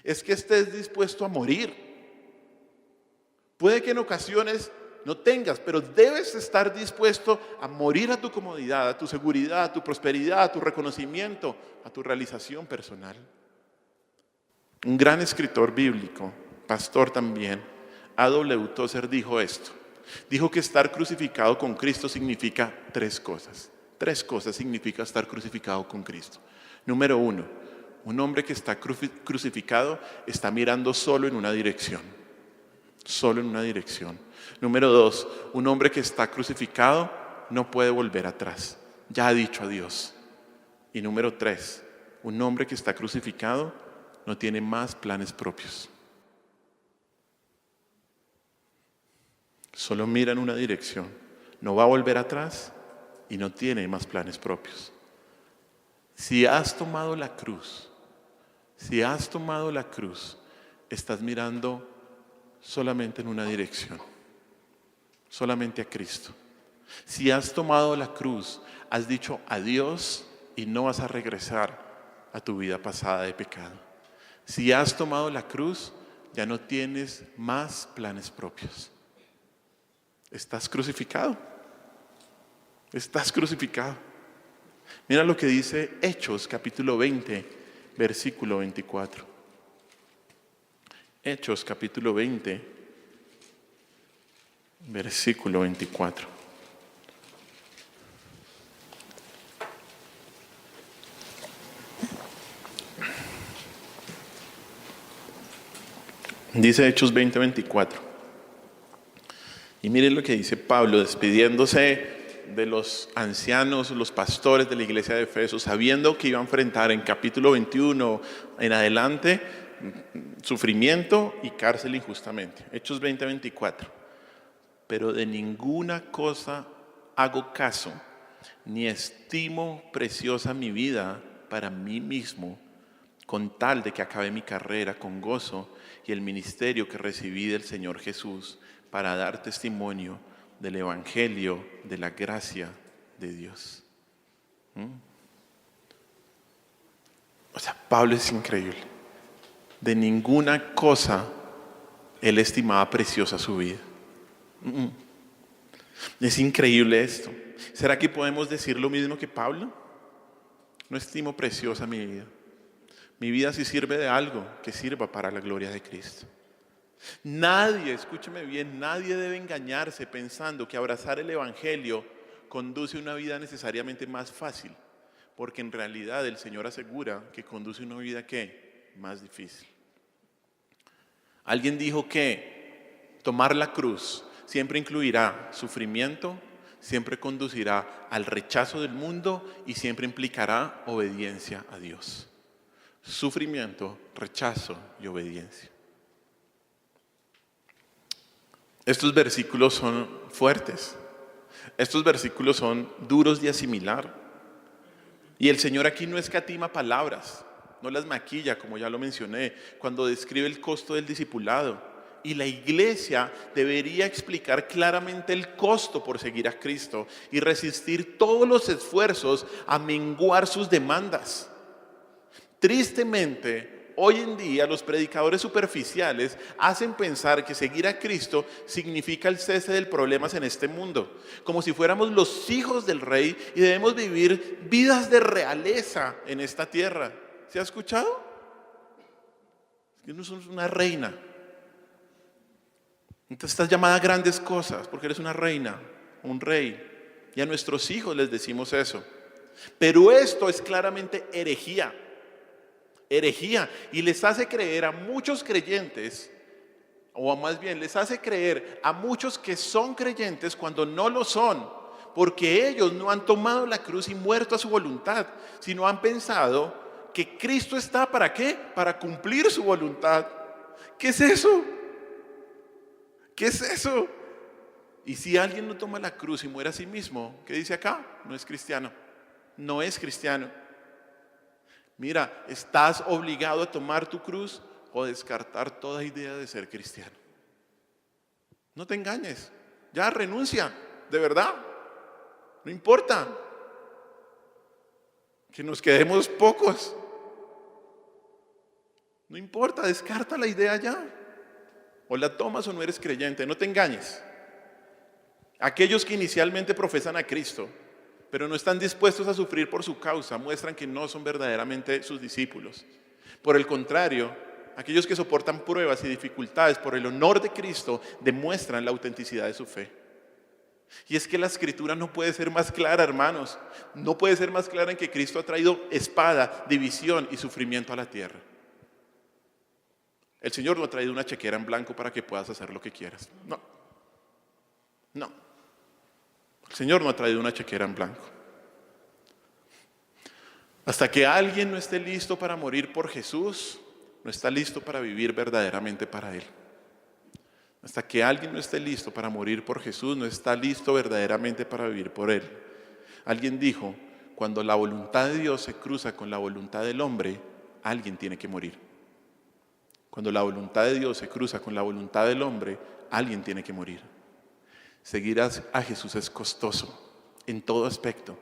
Es que estés dispuesto a morir. Puede que en ocasiones no tengas, pero debes estar dispuesto a morir a tu comodidad, a tu seguridad, a tu prosperidad, a tu reconocimiento, a tu realización personal. Un gran escritor bíblico, pastor también, A.W. Tozer, dijo esto. Dijo que estar crucificado con Cristo significa tres cosas. Tres cosas significa estar crucificado con Cristo. Número uno, un hombre que está crucificado está mirando solo en una dirección. Solo en una dirección. Número dos, un hombre que está crucificado no puede volver atrás. Ya ha dicho adiós. Y número tres, un hombre que está crucificado no tiene más planes propios. Solo mira en una dirección, no va a volver atrás y no tiene más planes propios. Si has tomado la cruz, estás mirando solamente en una dirección, solamente a Cristo. Si has tomado la cruz, has dicho adiós y no vas a regresar a tu vida pasada de pecado. Si has tomado la cruz, ya no tienes más planes propios. Estás crucificado. Estás crucificado. Mira lo que dice Hechos capítulo 20, versículo 24. Hechos capítulo 20, versículo 24. Dice Hechos 20, 24. Y miren lo que dice Pablo, despidiéndose de los ancianos, los pastores de la iglesia de Efeso, sabiendo que iba a enfrentar en capítulo 21 en adelante sufrimiento y cárcel injustamente. Hechos 20, 24. Pero de ninguna cosa hago caso, ni estimo preciosa mi vida para mí mismo, con tal de que acabe mi carrera con gozo y el ministerio que recibí del Señor Jesús, para dar testimonio del Evangelio de la gracia de Dios. O sea, Pablo es increíble. De ninguna cosa él estimaba preciosa su vida. Es increíble esto. ¿Será que podemos decir lo mismo que Pablo? No estimo preciosa mi vida. Mi vida sí sirve de algo, que sirva para la gloria de Cristo. Nadie, escúcheme bien, nadie debe engañarse pensando que abrazar el Evangelio conduce a una vida necesariamente más fácil, porque en realidad el Señor asegura que conduce a una vida ¿qué? Más difícil. Alguien dijo que tomar la cruz siempre incluirá sufrimiento, siempre conducirá al rechazo del mundo y siempre implicará obediencia a Dios. Sufrimiento, rechazo y obediencia. Estos versículos son fuertes. Estos versículos son duros de asimilar. Y el Señor aquí no escatima palabras, no las maquilla, como ya lo mencioné, cuando describe el costo del discipulado. Y la iglesia debería explicar claramente el costo por seguir a Cristo y resistir todos los esfuerzos a menguar sus demandas. Tristemente, hoy en día los predicadores superficiales hacen pensar que seguir a Cristo significa el cese de problemas en este mundo, como si fuéramos los hijos del rey y debemos vivir vidas de realeza en esta tierra. ¿Se ha escuchado? Es que no sos una reina. Entonces estás llamada a grandes cosas porque eres una reina, un rey. Y a nuestros hijos les decimos eso. Pero esto es claramente herejía. Y les hace creer a muchos creyentes, o más bien les hace creer a muchos que son creyentes cuando no lo son, porque ellos no han tomado la cruz y muerto a su voluntad, sino han pensado que Cristo está ¿para qué? Para cumplir su voluntad. ¿Qué es eso? ¿Qué es eso? Y si alguien no toma la cruz y muere a sí mismo, ¿qué dice acá? No es cristiano. No es cristiano. Mira, estás obligado a tomar tu cruz o descartar toda idea de ser cristiano. No te engañes, ya renuncia, de verdad, no importa que nos quedemos pocos, no importa, descarta la idea ya, o la tomas o no eres creyente, no te engañes. Aquellos que inicialmente profesan a Cristo, pero no están dispuestos a sufrir por su causa, muestran que no son verdaderamente sus discípulos. Por el contrario, aquellos que soportan pruebas y dificultades por el honor de Cristo demuestran la autenticidad de su fe. Y es que la Escritura no puede ser más clara, hermanos. No puede ser más clara en que Cristo ha traído espada, división y sufrimiento a la tierra. El Señor no ha traído una chequera en blanco para que puedas hacer lo que quieras. No. El Señor no ha traído una chequera en blanco. Hasta que alguien no esté listo para morir por Jesús, no está listo para vivir verdaderamente para Él. Hasta que alguien no esté listo para morir por Jesús, no está listo verdaderamente para vivir por Él. Alguien dijo, cuando la voluntad de Dios se cruza con la voluntad del hombre, alguien tiene que morir. Cuando la voluntad de Dios se cruza con la voluntad del hombre, alguien tiene que morir. Seguir a Jesús es costoso en todo aspecto.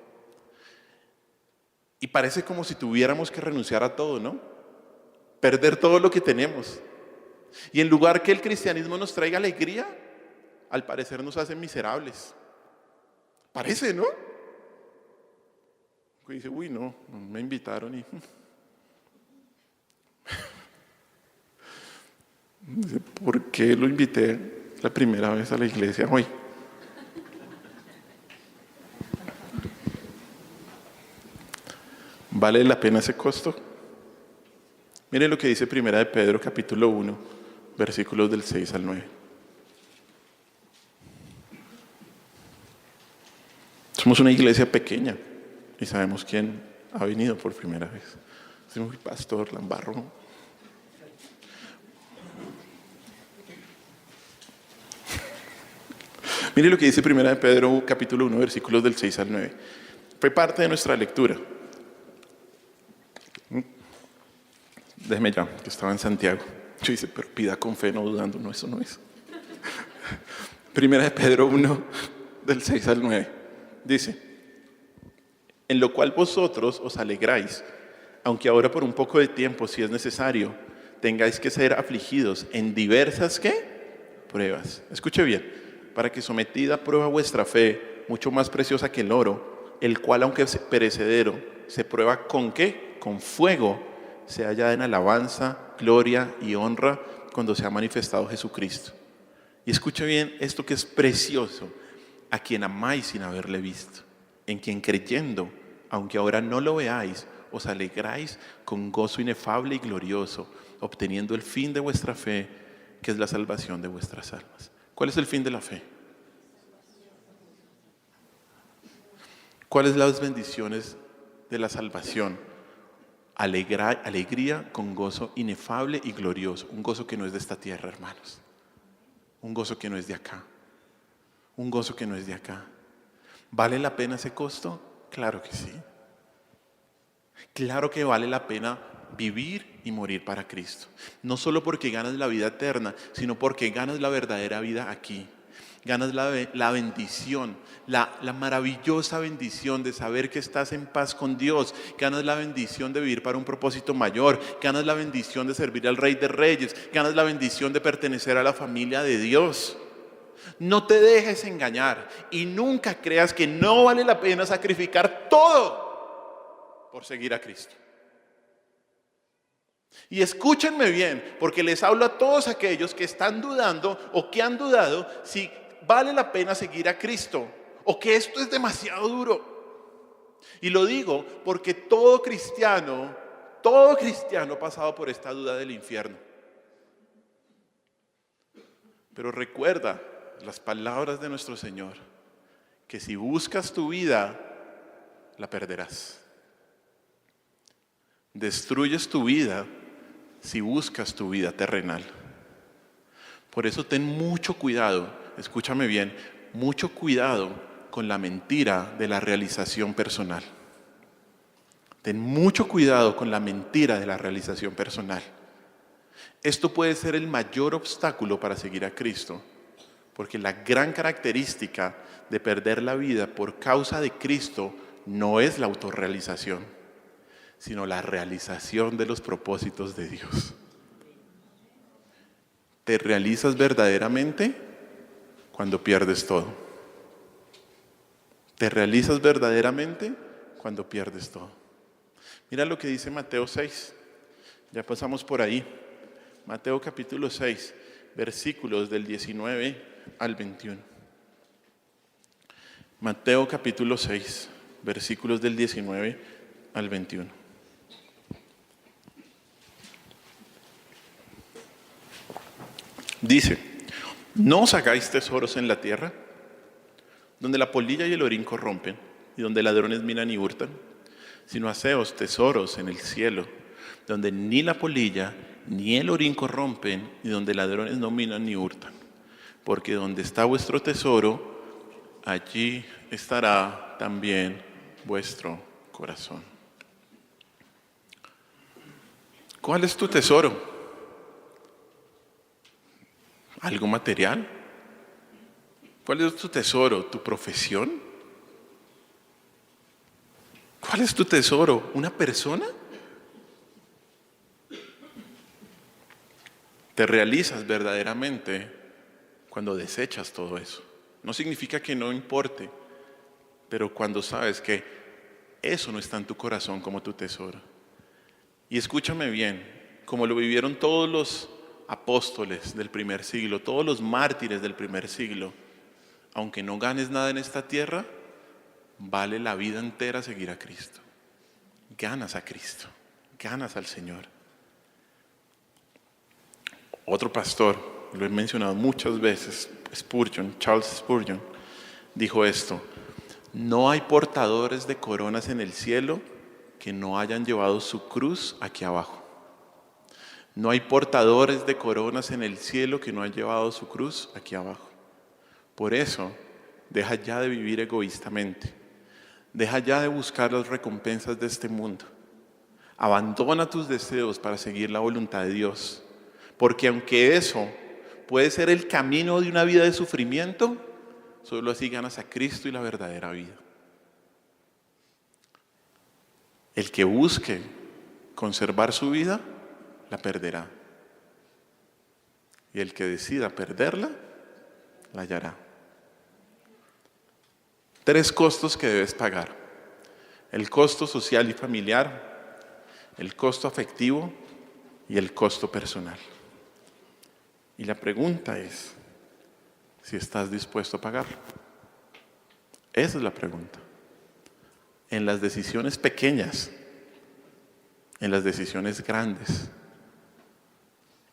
Y parece como si tuviéramos que renunciar a todo, ¿no? Perder todo lo que tenemos. Y en lugar que el cristianismo nos traiga alegría, al parecer nos hace miserables. Parece, ¿no? Y dice, uy, no me invitaron y... Dice, ¿por qué lo invité la primera vez a la iglesia hoy? ¿Vale la pena ese costo? Miren lo que dice Primera de Pedro, capítulo 1, versículos del 6 al 9. Somos una iglesia pequeña y sabemos quién ha venido por primera vez. Decimos, pastor, Lambarro. Mire lo que dice Primera de Pedro, capítulo 1, versículos del 6 al 9. Fue parte de nuestra lectura. Déjeme ya, que estaba en Santiago. Yo dice, pero pida con fe, no dudando. No, eso no es. Primera de Pedro 1, del 6 al 9. Dice, en lo cual vosotros os alegráis, aunque ahora por un poco de tiempo, si es necesario, tengáis que ser afligidos en diversas, ¿qué? Pruebas. Escuche bien. Para que sometida a prueba vuestra fe, mucho más preciosa que el oro, el cual aunque es perecedero, se prueba ¿con qué? Con fuego, se halla en alabanza, gloria y honra cuando se ha manifestado Jesucristo. Y escuche bien esto que es precioso, a quien amáis sin haberle visto, en quien creyendo, aunque ahora no lo veáis, os alegráis con gozo inefable y glorioso, obteniendo el fin de vuestra fe, que es la salvación de vuestras almas. ¿Cuál es el fin de la fe? ¿Cuáles son las bendiciones de la salvación? Alegría con gozo inefable y glorioso. Un gozo que no es de esta tierra, hermanos. Un gozo que no es de acá. Un gozo que no es de acá. ¿Vale la pena ese costo? Claro que sí. Claro que vale la pena vivir y morir para Cristo. No solo porque ganas la vida eterna, sino porque ganas la verdadera vida aquí. Ganas la bendición, la maravillosa bendición de saber que estás en paz con Dios. Ganas la bendición de vivir para un propósito mayor. Ganas la bendición de servir al Rey de Reyes. Ganas la bendición de pertenecer a la familia de Dios. No te dejes engañar y nunca creas que no vale la pena sacrificar todo por seguir a Cristo. Y escúchenme bien, porque les hablo a todos aquellos que están dudando o que han dudado si vale la pena seguir a Cristo o que esto es demasiado duro. Y lo digo porque todo cristiano ha pasado por esta duda del infierno. Pero recuerda las palabras de nuestro Señor, que si buscas tu vida, la perderás. Destruyes tu vida si buscas tu vida terrenal. Por eso ten mucho cuidado, escúchame bien, mucho cuidado con la mentira de la realización personal. Ten mucho cuidado con la mentira de la realización personal. Esto puede ser el mayor obstáculo para seguir a Cristo, porque la gran característica de perder la vida por causa de Cristo no es la autorrealización, sino la realización de los propósitos de Dios. ¿Te realizas verdaderamente? Cuando pierdes todo. ¿Te realizas verdaderamente? Cuando pierdes todo. Mira lo que dice Mateo 6. Ya pasamos por ahí. Mateo capítulo 6, versículos del 19 al 21. Mateo capítulo 6, versículos del 19 al 21. Dice, no os hagáis tesoros en la tierra, donde la polilla y el orín corrompen, y donde ladrones minan y hurtan, sino haceos tesoros en el cielo, donde ni la polilla ni el orín corrompen, y donde ladrones no minan ni hurtan. porque donde está vuestro tesoro, allí estará también vuestro corazón. ¿Cuál es tu tesoro? ¿Algo material? ¿Cuál es tu tesoro? ¿Tu profesión? ¿Cuál es tu tesoro? ¿Una persona? Te realizas verdaderamente cuando desechas todo eso. No significa que no importe, pero cuando sabes que eso no está en tu corazón como tu tesoro. Y escúchame bien, como lo vivieron todos los apóstoles del primer siglo, todos los mártires del primer siglo, aunque no ganes nada en esta tierra, vale la vida entera seguir a Cristo. Ganas a Cristo, ganas al Señor. Otro pastor, lo he mencionado muchas veces, Charles Spurgeon, dijo esto: no hay portadores de coronas en el cielo que no hayan llevado su cruz aquí abajo. No hay portadores de coronas en el cielo que no hayan llevado su cruz aquí abajo. Por eso, deja ya de vivir egoístamente. Deja ya de buscar las recompensas de este mundo. Abandona tus deseos para seguir la voluntad de Dios. Porque aunque eso puede ser el camino de una vida de sufrimiento, solo así ganas a Cristo y la verdadera vida. El que busque conservar su vida, la perderá. Y el que decida perderla, la hallará. 3 costos que debes pagar: el costo social y familiar, el costo afectivo y el costo personal. Y la pregunta es si estás dispuesto a pagarlo. Esa es la pregunta. En las decisiones pequeñas, en las decisiones grandes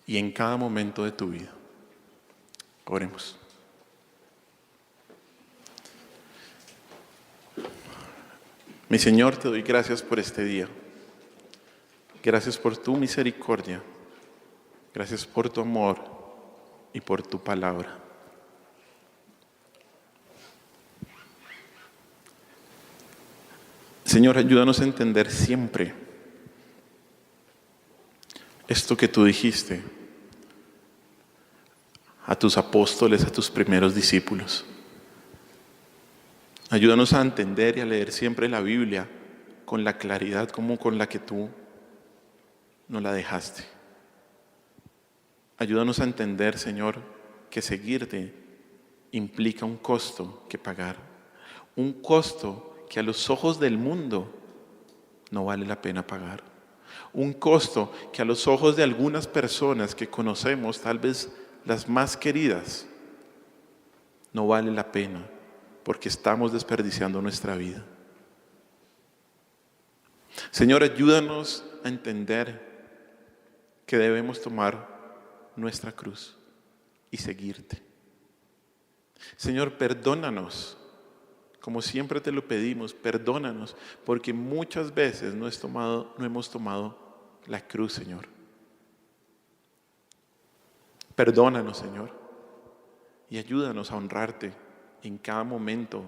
y en cada momento de tu vida. Oremos. Mi Señor, te doy gracias por este día. Gracias por tu misericordia. Gracias por tu amor y por tu palabra. Señor, ayúdanos a entender siempre esto que tú dijiste a tus apóstoles, a tus primeros discípulos. Ayúdanos a entender y a leer siempre la Biblia con la claridad como con la que tú nos la dejaste. Ayúdanos a entender, Señor, que seguirte implica un costo que pagar. Un costo que a los ojos del mundo no vale la pena pagar. Un costo que a los ojos de algunas personas que conocemos, tal vez las más queridas, no vale la pena porque estamos desperdiciando nuestra vida. Señor, ayúdanos a entender que debemos tomar nuestra cruz y seguirte. Señor, perdónanos, como siempre te lo pedimos, perdónanos, porque muchas veces no hemos tomado la cruz, Señor. Perdónanos, Señor, y ayúdanos a honrarte en cada momento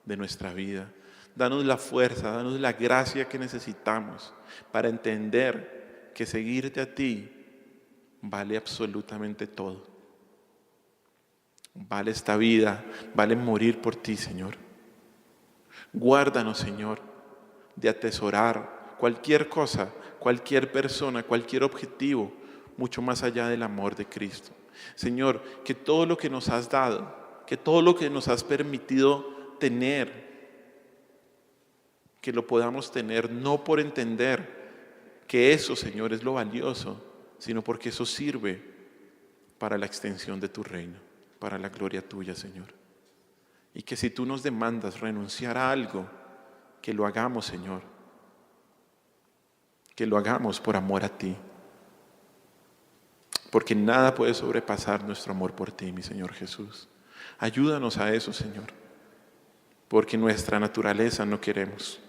de nuestra vida. Danos la fuerza, danos la gracia que necesitamos para entender que seguirte a ti vale absolutamente todo. Vale esta vida, vale morir por ti, Señor. Guárdanos, Señor, de atesorar cualquier cosa, cualquier persona, cualquier objetivo, mucho más allá del amor de Cristo. Señor, que todo lo que nos has dado, que todo lo que nos has permitido tener, que lo podamos tener no por entender que eso, Señor, es lo valioso, sino porque eso sirve para la extensión de tu reino, para la gloria tuya, Señor. Y que si tú nos demandas renunciar a algo, que lo hagamos, Señor. Que lo hagamos por amor a ti. Porque nada puede sobrepasar nuestro amor por ti, mi Señor Jesús. Ayúdanos a eso, Señor. Porque nuestra naturaleza no queremos.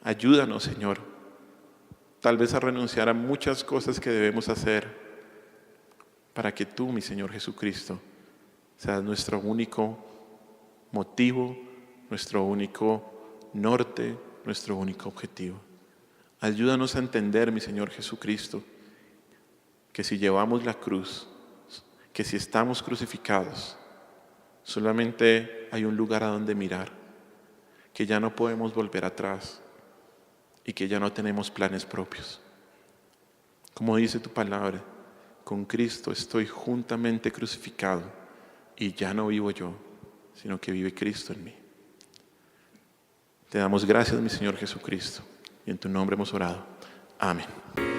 Ayúdanos, Señor. Tal vez a renunciar a muchas cosas que debemos hacer para que tú, mi Señor Jesucristo, seas nuestro único motivo, nuestro único norte, nuestro único objetivo. Ayúdanos a entender, mi Señor Jesucristo, que si llevamos la cruz, que si estamos crucificados, solamente hay un lugar a donde mirar, que ya no podemos volver atrás y que ya no tenemos planes propios. Como dice tu palabra, con Cristo estoy juntamente crucificado y ya no vivo yo, sino que vive Cristo en mí. Te damos gracias, mi Señor Jesucristo, y en tu nombre hemos orado. Amén.